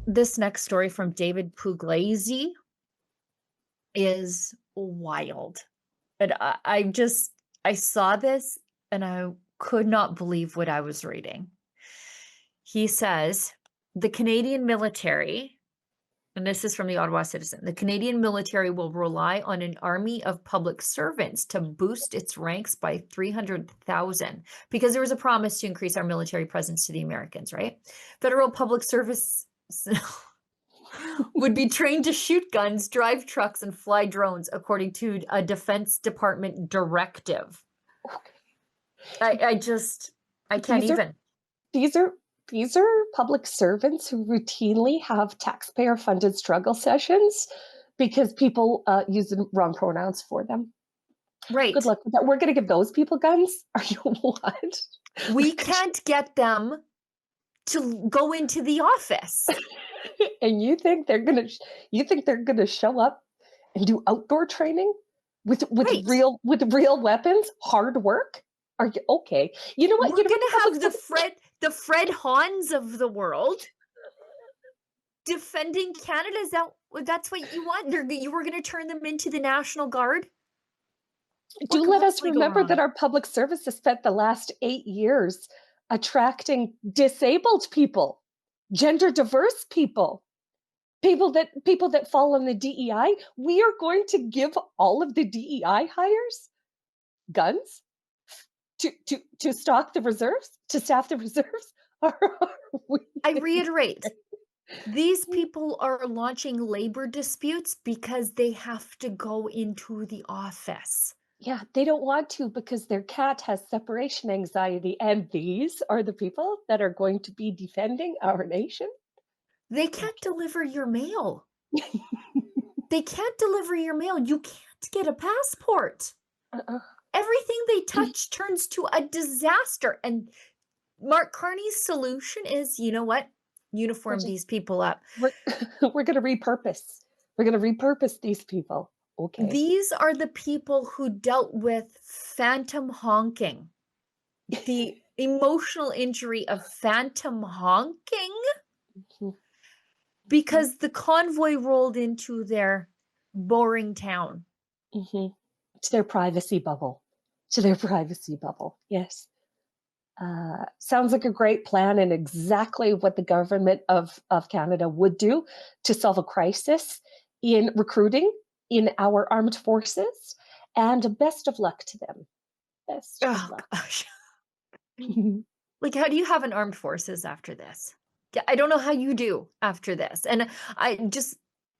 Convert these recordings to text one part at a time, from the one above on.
This next story from David Puglisi is wild. And I saw this and I could not believe what I was reading. He says, the Canadian military, and this is from the Ottawa Citizen, the Canadian military will rely on an army of public servants to boost its ranks by 300,000 because there was a promise to increase our military presence to the Americans, right? Federal public service would be trained to shoot guns, drive trucks, and fly drones, according to a Defense Department directive. I can't even. These are public servants who routinely have taxpayer-funded struggle sessions because people use the wrong pronouns for them. Right. Good luck with that. We're going to give those people guns? Are you what? We can't get them to go into the office. And you think they're gonna show up and do outdoor training with Right. real weapons? Hard work? Are you okay? You know what? We're gonna have the Fred Hans of the world defending Canada. That's what you want? You were gonna turn them into the National Guard? Do let us remember that our public service has spent the last 8 years attracting disabled people, gender diverse people that fall on the DEI. We are going to give all of the DEI hires guns to stock the reserves, to staff the reserves. I reiterate, these people are launching labor disputes because they have to go into the office. Yeah, they don't want to because their cat has separation anxiety, and these are the people that are going to be defending our nation. They can't deliver your mail. They can't deliver your mail. You can't get a passport. Everything they touch turns to a disaster. And Mark Carney's solution is, you know what? Uniform these people up. We're going to repurpose. We're going to repurpose these people. Okay. These are the people who dealt with phantom honking. The emotional injury of phantom honking. Because the convoy rolled into their boring town. To their privacy bubble. Yes. Sounds like a great plan and exactly what the government of Canada would do to solve a crisis in recruiting in our armed forces. And best of luck to them. Best of luck. Gosh. Like, how do you have an armed forces after this? I don't know how you do after this. And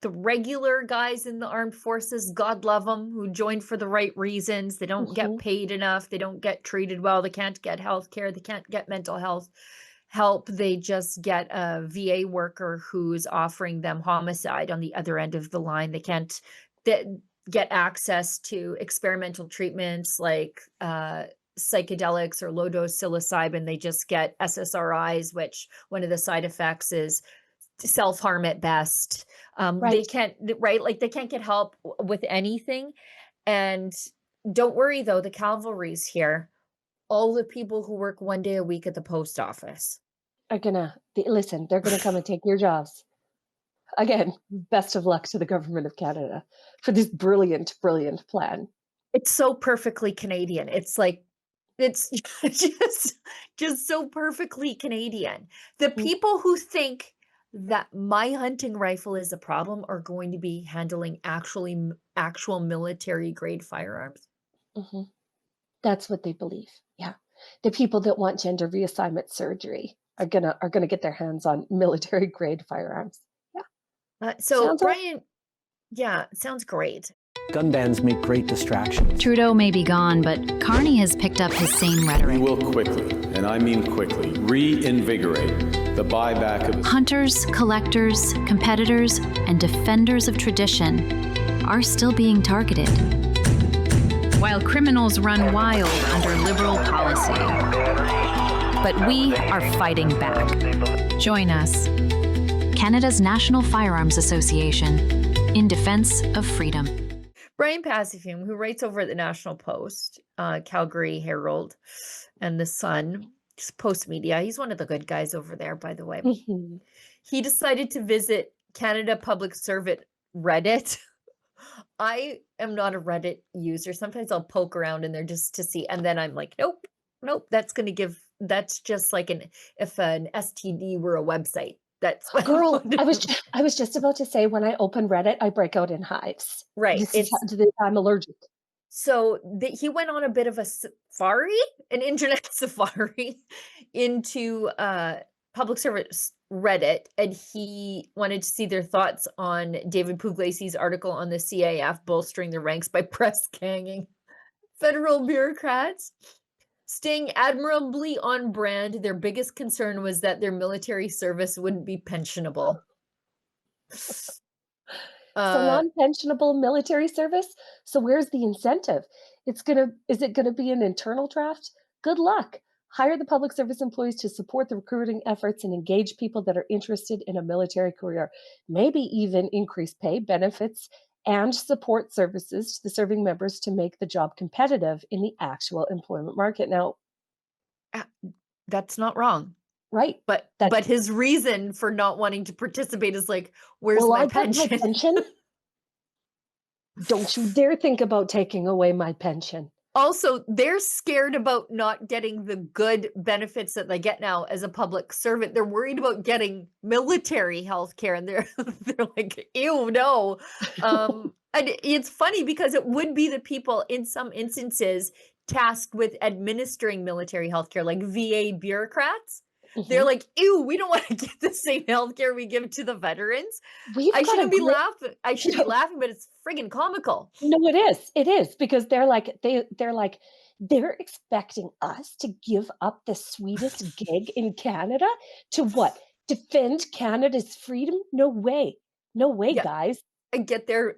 the regular guys in the armed forces, God love them, who joined for the right reasons. They don't get paid enough. They don't get treated well. They can't get health care. They can't get mental health help. They just get a VA worker who's offering them homicide on the other end of the line. They can't get access to experimental treatments like psychedelics or low-dose psilocybin. They just get SSRIs, which one of the side effects is self-harm at best. They can't get help with anything. And don't worry though, the cavalry's here. All the people who work 1 day a week at the post office are they're gonna come and take your jobs. Again, best of luck to the government of Canada for this brilliant, brilliant plan. It's so perfectly Canadian. It's just so perfectly Canadian. The people who think that my hunting rifle is a problem are going to be handling actual military grade firearms. That's what they believe. Yeah. The people that want gender reassignment surgery are gonna get their hands on military grade firearms. Yeah. So Brian, sounds great. Gun bans make great distractions. Trudeau may be gone, but Carney has picked up his same rhetoric. We will quickly, and I mean quickly, reinvigorate the buyback of... Hunters, collectors, competitors, and defenders of tradition are still being targeted, while criminals run wild under Liberal policy. But we are fighting back. Join us, Canada's National Firearms Association, in defense of freedom. Brian Passifume, who writes over at the National Post, Calgary Herald, and the Sun, He's post media. He's one of the good guys over there, by the way. Mhm. He decided to visit Canada Public Servant Reddit. I am not a Reddit user. Sometimes I'll poke around in there just to see, and then I'm like, nope, nope. That's just like if an STD were a website. That's what I Girl, want to do. I was just about to say when I open Reddit, I break out in hives. Right. This is I'm allergic. So he went on a bit of a safari, an internet safari into public service Reddit, and he wanted to see their thoughts on David Puglisi's article on the CAF bolstering their ranks by press ganging federal bureaucrats. Staying admirably on brand, their biggest concern was that their military service wouldn't be pensionable. So non-pensionable military service. So where's the incentive? Is it gonna be an internal draft? Good luck. Hire the public service employees to support the recruiting efforts and engage people that are interested in a military career. Maybe even increase pay, benefits, and support services to the serving members to make the job competitive in the actual employment market. Now, that's not wrong. right? But That his reason for not wanting to participate is like, where's will my I get my pension? pension? Don't you dare think about taking away my pension. Also, they're scared about not getting the good benefits that they get now as a public servant. They're worried about getting military health care, and they're they're like, ew, no. And it's funny because it would be the people in some instances tasked with administering military health care, like VA bureaucrats. They're Mhm. like, ew, we don't want to get the same healthcare we give to the veterans. We've I got a shouldn't be great laughing. I should be laughing, but it's friggin' comical. No, it is. It is because they're expecting us to give up the sweetest gig in Canada to what? Defend Canada's freedom? No way. No way, Yeah, guys. and get their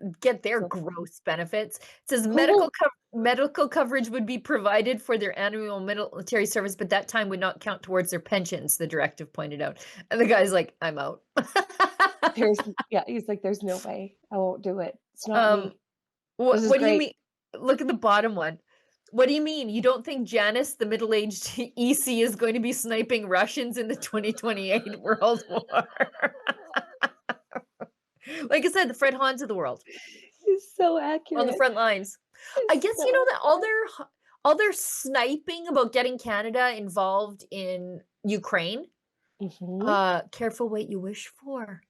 So gross benefits. It says who will medical coverage would be provided for their annual military service, but that time would not count towards their pensions, the directive pointed out. And the guy's like, I'm out. there's yeah, he's like, there's no way. I won't do it. It's not Um, me. This is what do you great. mean? Look at the bottom one. What do you mean? You don't think Janice, the middle-aged EC, is going to be sniping Russians in the 2028 World War? Like I said, the Fred Hans of the world It's so on the accurate. front lines. I It's guess you know so that all their sniping about getting Canada involved in Ukraine. Careful what you wish for.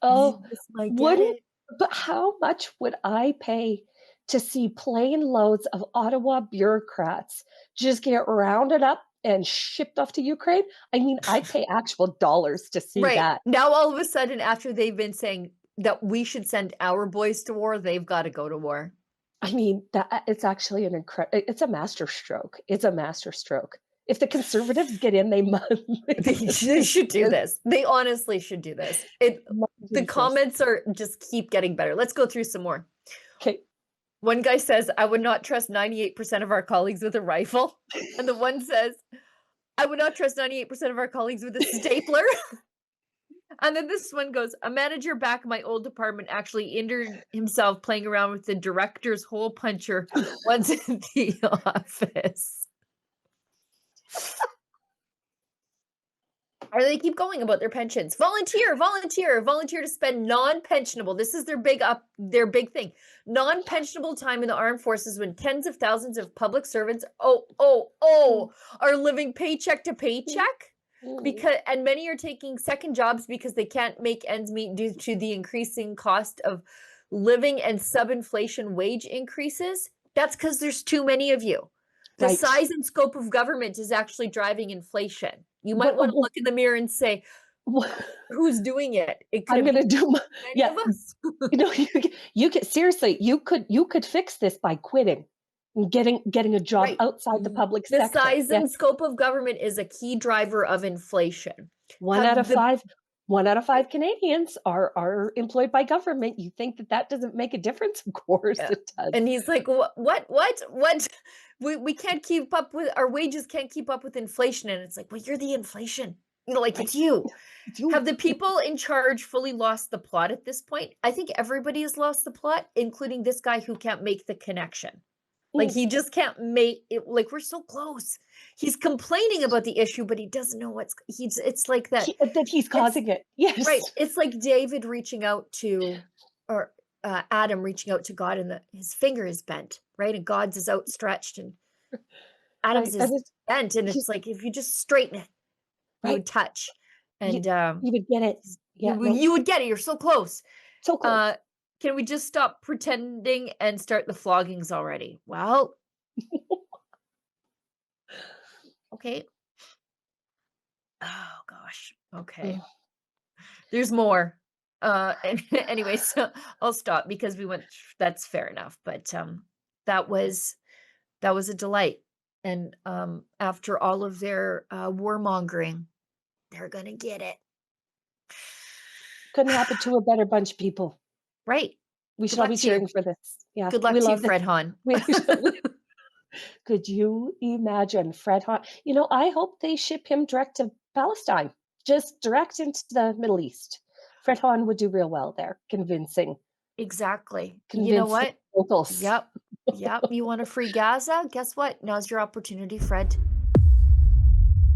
Oh, You just might get wouldn't it. but how much would I pay to see plane loads of Ottawa bureaucrats just get rounded up and shipped off to Ukraine? I mean, I'd pay actual dollars to see Right. that. Now all of a sudden, after they've been saying that we should send our boys to war, they've got to go to war. I mean, it's actually it's a master stroke. It's a master stroke. If the Conservatives get in, they must They should do this. They honestly should do this. The comments are just keep getting better. Let's go through some more. Okay. One guy says, I would not trust 98% of our colleagues with a rifle. And the one says, I would not trust 98% of our colleagues with a stapler. And then this one goes, a manager back in my old department actually injured himself playing around with the director's hole puncher once in the office. Or they keep going about their pensions. Volunteer to spend non-pensionable. This is their big thing. Non-pensionable time in the armed forces when tens of thousands of public servants are living paycheck to paycheck. And many are taking second jobs because they can't make ends meet due to the increasing cost of living and sub-inflation wage increases. That's because there's too many of you. The Right. size and scope of government is actually driving inflation. You might want to look in the mirror and say, who's doing it? It could I'm have going to been do my, many yeah. of us. You know, you could seriously, you could fix this by quitting and getting a job Right. outside the public The sector. size Yeah. and scope of government is a key driver of inflation. One out of five Canadians are employed by government. You think that doesn't make a difference? Of course Yeah. it does. And he's like, what? We can't keep up with our wages, can't keep up with inflation. And it's like, well, you're the inflation. You know, like Right. it's you. It's you. Have the people in charge fully lost the plot at this point? I think everybody has lost the plot, including this guy who can't make the connection. Like, he just can't make it, like, we're so close. He's complaining about the issue, but he doesn't know it's like that. That he's It's causing it. Yes. right. It's like David reaching out to, or Adam reaching out to God, and his finger is bent, right? And God's is outstretched, and Adam's Right. And is bent, and he it's like if you just straighten it, you right. would touch, You and you would get it. Yeah, no, you would get it. You're so close. so close. Can we just stop pretending and start the floggings already? Well, okay. Oh gosh. Okay. Ugh. There's more. Anyway, so I'll stop because that's fair enough. But that was a delight. And after all of their warmongering, they're gonna get it. Couldn't happen to a better bunch of people. Right. We Good should all luck be to you. cheering for this. Yeah, Good luck we to you, love this. Fred Hahn. Could you imagine Fred Hahn? You know, I hope they ship him direct to Palestine, just direct into the Middle East. Fred Hahn would do real well there, convincing Exactly. You know what? locals. Yep. Yep. You want a free Gaza? Guess what? Now's your opportunity, Fred.